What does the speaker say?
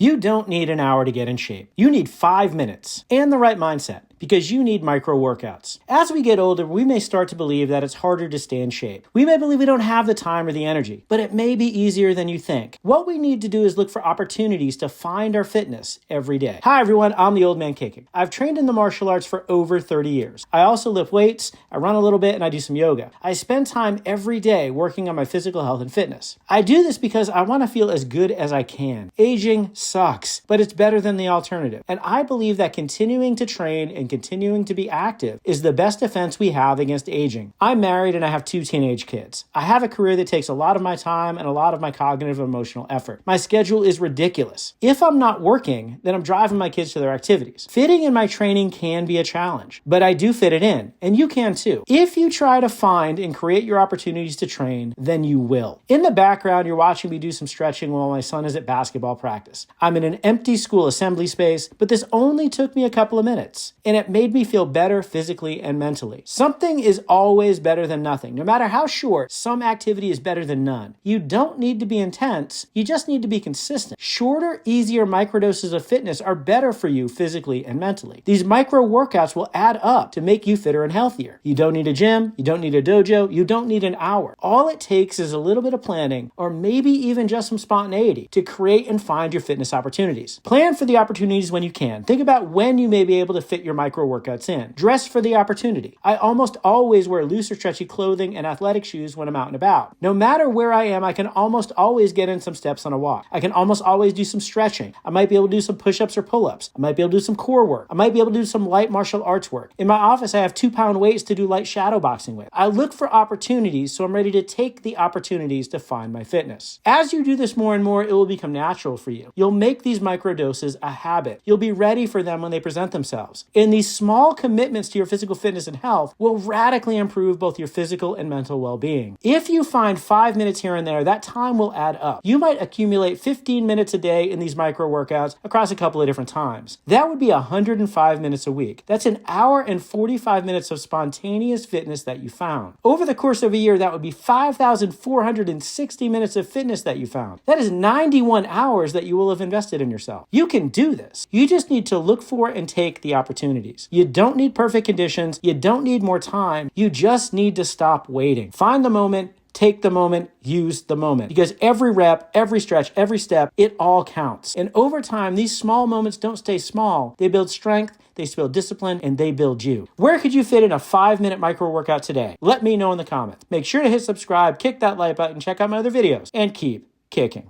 You don't need an hour to get in shape. You need 5 minutes and the right mindset, because you need micro workouts. As we get older, we may start to believe that it's harder to stay in shape. We may believe we don't have the time or the energy, but it may be easier than you think. What we need to do is look for opportunities to find our fitness every day. Hi everyone, I'm the Old Man Kicking. I've trained in the martial arts for over 30 years. I also lift weights, I run a little bit, and I do some yoga. I spend time every day working on my physical health and fitness. I do this because I want to feel as good as I can. Aging sucks, but it's better than the alternative. And I believe that continuing to train and continuing to be active is the best defense we have against aging. I'm married and I have 2 teenage kids. I have a career that takes a lot of my time and a lot of my cognitive and emotional effort. My schedule is ridiculous. If I'm not working, then I'm driving my kids to their activities. Fitting in my training can be a challenge, but I do fit it in, and you can too. If you try to find and create your opportunities to train, then you will. In the background, you're watching me do some stretching while my son is at basketball practice. I'm in an empty school assembly space, but this only took me a couple of minutes, and it made me feel better physically and mentally. Something is always better than nothing. No matter how short, some activity is better than none. You don't need to be intense, you just need to be consistent. Shorter, easier microdoses of fitness are better for you physically and mentally. These micro workouts will add up to make you fitter and healthier. You don't need a gym, you don't need a dojo, you don't need an hour. All it takes is a little bit of planning, or maybe even just some spontaneity, to create and find your fitness opportunities. Plan for the opportunities when you can. Think about when you may be able to fit your micro workouts in. Dress for the opportunity. I almost always wear loose or stretchy clothing and athletic shoes when I'm out and about. No matter where I am, I can almost always get in some steps on a walk. I can almost always do some stretching. I might be able to do some push-ups or pull-ups. I might be able to do some core work. I might be able to do some light martial arts work. In my office, I have 2-pound weights to do light shadow boxing with. I look for opportunities, so I'm ready to take the opportunities to find my fitness. As you do this more and more, it will become natural for you. You'll make these micro doses a habit. You'll be ready for them when they present themselves. And these small commitments to your physical fitness and health will radically improve both your physical and mental well-being. If you find 5 minutes here and there, that time will add up. You might accumulate 15 minutes a day in these micro workouts across a couple of different times. That would be 105 minutes a week. That's an hour and 45 minutes of spontaneous fitness that you found. Over the course of a year, that would be 5,460 minutes of fitness that you found. That is 91 hours that you will have invested in yourself. You can do this. You just need to look for and take the opportunities. You don't need perfect conditions. You don't need more time. You just need to stop waiting. Find the moment. Take the moment, use the moment. Because every rep, every stretch, every step, it all counts. And over time, these small moments don't stay small. They build strength, they build discipline, and they build you. Where could you fit in a 5-minute micro workout today? Let me know in the comments. Make sure to hit subscribe, kick that like button, check out my other videos, and keep kicking.